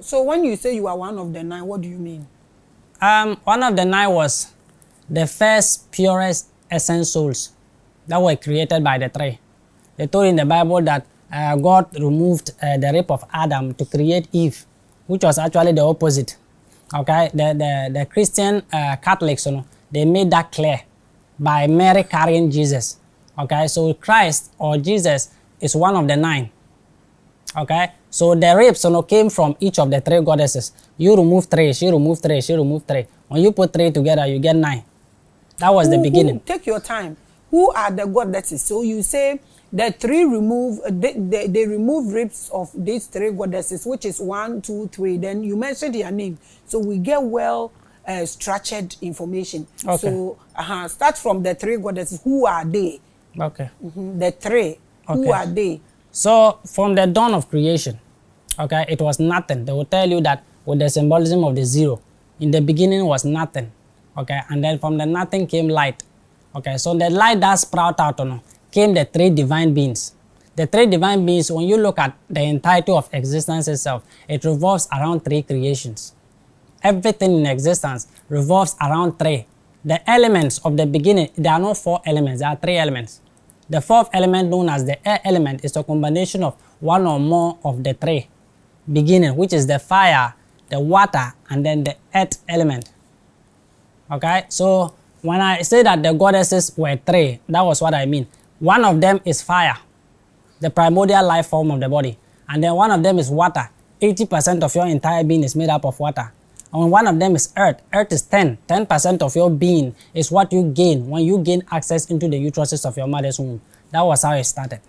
So when you say you are one of the 9, what do you mean? One of the 9 was the first purest essence souls that were created by the 3. They told in the Bible that God removed the rib of Adam to create Eve, which was actually the opposite. Okay, the Christian Catholics, they made that clear by Mary carrying Jesus. Okay, so Christ or Jesus is one of the 9. Okay, so the ribs came from each of the 3 goddesses. You remove 3, she removed 3, she removed 3. When you put 3 together, you get 9. That was the beginning. Take your time. Who are the goddesses? So you say the 3 remove, they remove ribs of these 3 goddesses, which is 1, 2, 3. Then you mentioned their name. So we get well structured information. Okay. So start from the 3 goddesses. Who are they? Okay. The 3. Okay. Who are they? So from the dawn of creation, okay, it was nothing. They will tell you that with the symbolism of the 0. In the beginning was nothing. Okay, and then from the nothing came light. Okay, so the light that sprout out came the 3 divine beings. The 3 divine beings, when you look at the entirety of existence itself, it revolves around 3 creations. Everything in existence revolves around 3. The elements of the beginning, there are not 4 elements, there are 3 elements. The 4th element, known as the air element, is a combination of 1 or more of the 3 beginning, which is the fire, the water, and then the earth element. Okay, so when I say that the goddesses were 3, that was what I mean. One of them is fire, the primordial life form of the body. And then one of them is water. 80% of your entire being is made up of water. And one of them is earth. Earth is 10. 10% of your being is what you gain when you gain access into the uteruses of your mother's womb. That was how it started.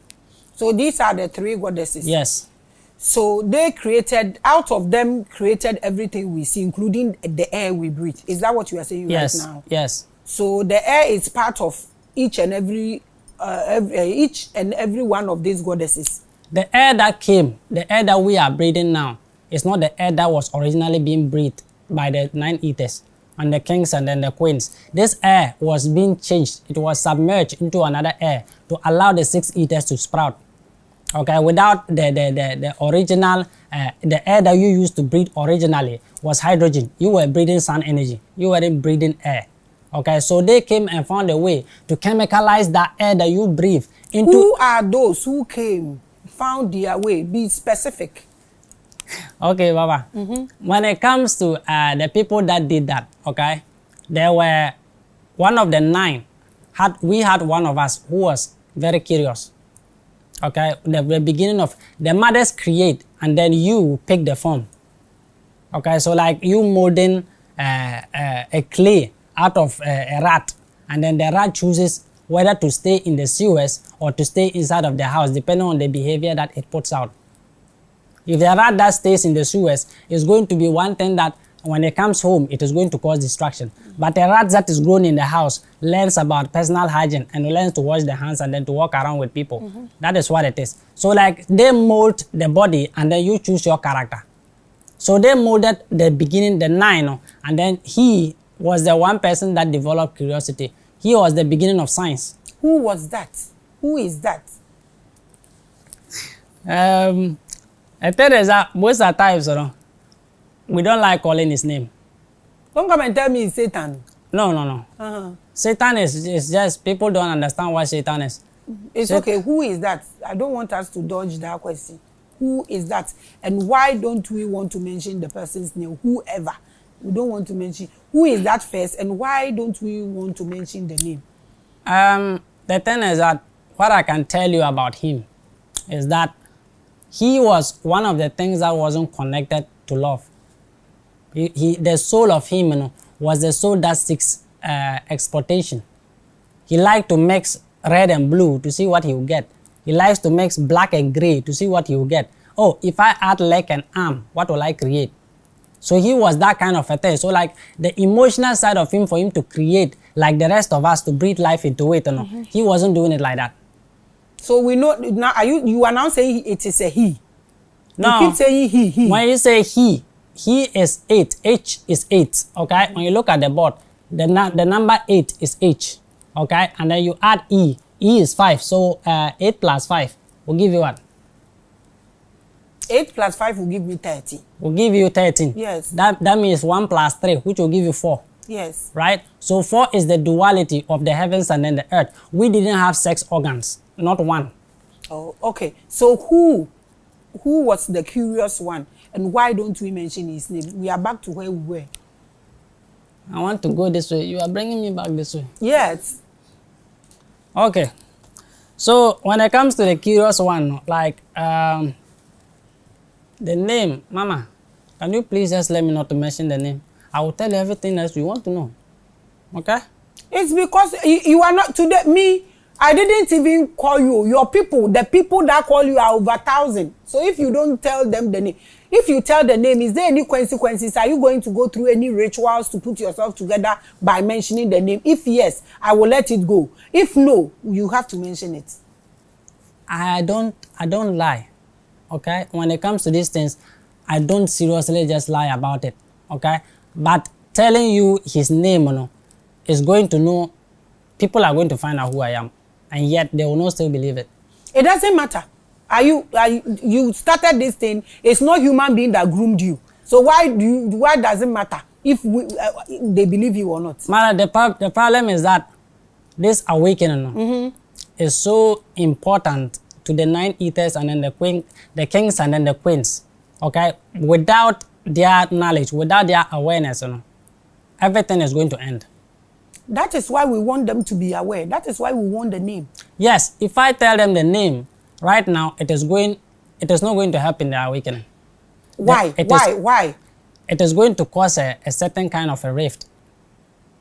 So these are the 3 goddesses? Yes. So they created, out of them created everything we see, including the air we breathe. Is that what you are saying right now? Yes. So the air is part of each and every one of these goddesses. The air that came, the air that we are breathing now, is not the air that was originally being breathed by the 9 Eathers and the kings and then the queens. This air was being changed. It was submerged into another air to allow the 6 Eaters to sprout. Okay, without the original, the air that you used to breathe originally was hydrogen. You were breathing sun energy. You weren't breathing air. Okay, so they came and found a way to chemicalize that air that you breathe into. Who are those who came, found their way? Be specific. Okay, Baba. When it comes to the people that did that, okay, there were one of the 9. We had one of us who was very curious. Okay, the beginning of the mothers create and then you pick the form. Okay, so like you molding a clay out of a rat, and then the rat chooses whether to stay in the sewers or to stay inside of the house, depending on the behavior that it puts out. If the rat that stays in the sewers is going to be one thing that when it comes home, it is going to cause distraction. But a rat that is grown in the house learns about personal hygiene and learns to wash the hands and then to walk around with people. That is what it is. So like they mold the body and then you choose your character. So they molded the beginning, the 9, and then he was the one person that developed curiosity. He was the beginning of science. Who was that? Who is that? I tell you that most of the times, we don't like calling his name. Don't come and tell me it's Satan. No. Satan is just, people don't understand what Satan is. It's okay. Who is that? I don't want us to dodge that question. Who is that? And why don't we want to mention the person's name? Whoever. We don't want to mention. Who is that first? And why don't we want to mention the name? The thing is that what I can tell you about him is that he was one of the things that wasn't connected to love. The soul of him was the soul that seeks exploitation. He liked to mix red and blue to see what he will get. He likes to mix black and gray to see what he will get. Oh, if I add leg and arm, what will I create? So he was that kind of a thing. So like the emotional side of him, for him to create like the rest of us, to breathe life into it, he wasn't doing it like that. So we know now. You are now saying it is a he? No. You keep saying he. When you say he is 8. H is 8. Okay. When you look at the board, the number 8 is H. Okay. And then you add E. E is 5. So 8 plus 5 will give you what? 8 plus 5 will give me 13. Will give you 13. Yes. That means 1 plus 3, which will give you 4. Yes. Right? So 4 is the duality of the heavens and then the earth. We didn't have sex organs, not one. Oh, okay. So who was the curious one? And why don't we mention his name? We are back to where we were. I want to go this way. You are bringing me back this way. Yes. Okay. So when it comes to the curious one, like the name, Mama, can you please just let me not to mention the name? I will tell you everything else you want to know. Okay? It's because you are not today. Me, I didn't even call you. Your people, the people that call you are over 1,000. So if you don't tell them the name, if you tell the name, is there any consequences? Are you going to go through any rituals to put yourself together by mentioning the name? If yes, I will let it go. If no, you have to mention it. I don't lie. Okay? When it comes to these things, I don't seriously just lie about it. Okay? But telling you his name, you know, is going to know, people are going to find out who I am. And yet they will not still believe it. It doesn't matter. You started this thing. It's not human being that groomed you. So why does it matter if they believe you or not? Mara, the problem is that this awakening is so important to the 9 Eathers and then the kings and then the queens. Okay? Without their knowledge, without their awareness, you know, everything is going to end. That is why we want them to be aware. That is why we want the name. Yes, if I tell them the name right now, it is not going to help in their awakening. Why? Why? It is going to cause a certain kind of a rift.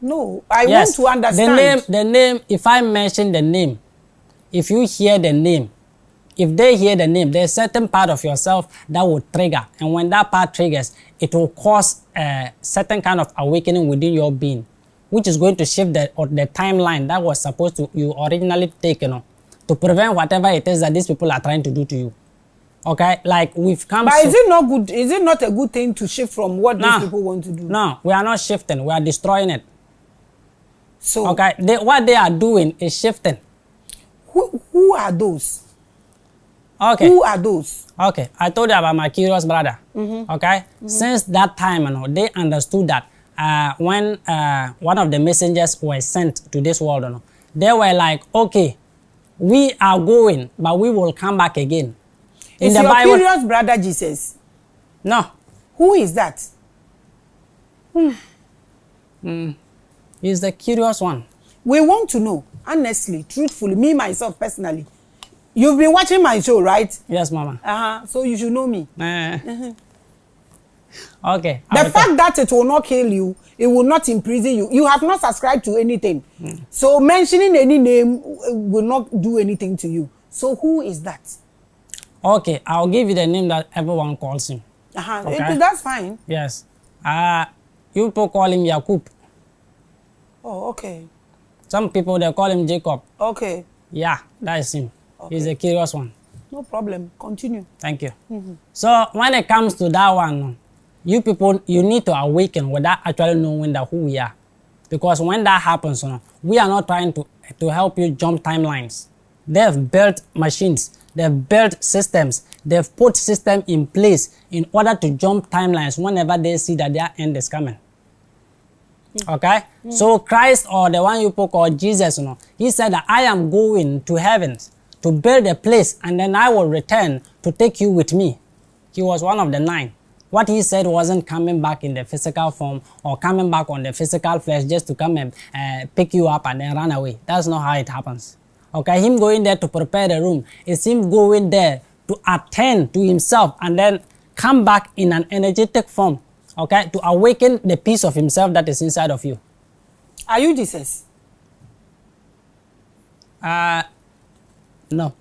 No, I want to understand. The name, if I mention the name, if you hear the name, if they hear the name, there's a certain part of yourself that will trigger. And when that part triggers, it will cause a certain kind of awakening within your being, which is going to shift the timeline that was supposed to you originally take, you know, to prevent whatever it is that these people are trying to do to you. Okay? Like we've come. But is it not good? Is it not a good thing to shift from what these people want to do? No, we are not shifting. We are destroying it. So okay, what they are doing is shifting. Who are those? Okay. Who are those? Okay, I told you about my curious brother. Okay, since that time, you know, they understood that when one of the messengers were sent to this world, you know, they were like, okay, we are going, but we will come back again. Is your curious brother Jesus? No. Who is that? He's the curious one. We want to know, honestly, truthfully, me, myself, personally. You've been watching my show, right? Yes, Mama. So you should know me. Okay. The fact that it will not kill you, it will not imprison you. You have not subscribed to anything. So mentioning any name will not do anything to you. So who is that? Okay, I'll give you the name that everyone calls him. Okay. That's fine. Yes. You people call him Yakub. Oh, okay. Some people, they call him Jacob. Okay. Yeah, that is him. Okay. He's a curious one. No problem. Continue. Thank you. So when it comes to that one, you people, you need to awaken without actually knowing that who we are. Because when that happens, we are not trying to help you jump timelines. They've built machines. They've built systems. They've put systems in place in order to jump timelines whenever they see that their end is coming. Okay? So Christ, or the one you call Jesus, he said that I am going to heavens to build a place, and then I will return to take you with me. He was one of the 9. What he said wasn't coming back in the physical form or coming back on the physical flesh just to come and pick you up and then run away. That's not how it happens. Okay, him going there to prepare the room is him going there to attend to himself and then come back in an energetic form, okay, to awaken the piece of himself that is inside of you. Are you Jesus? No.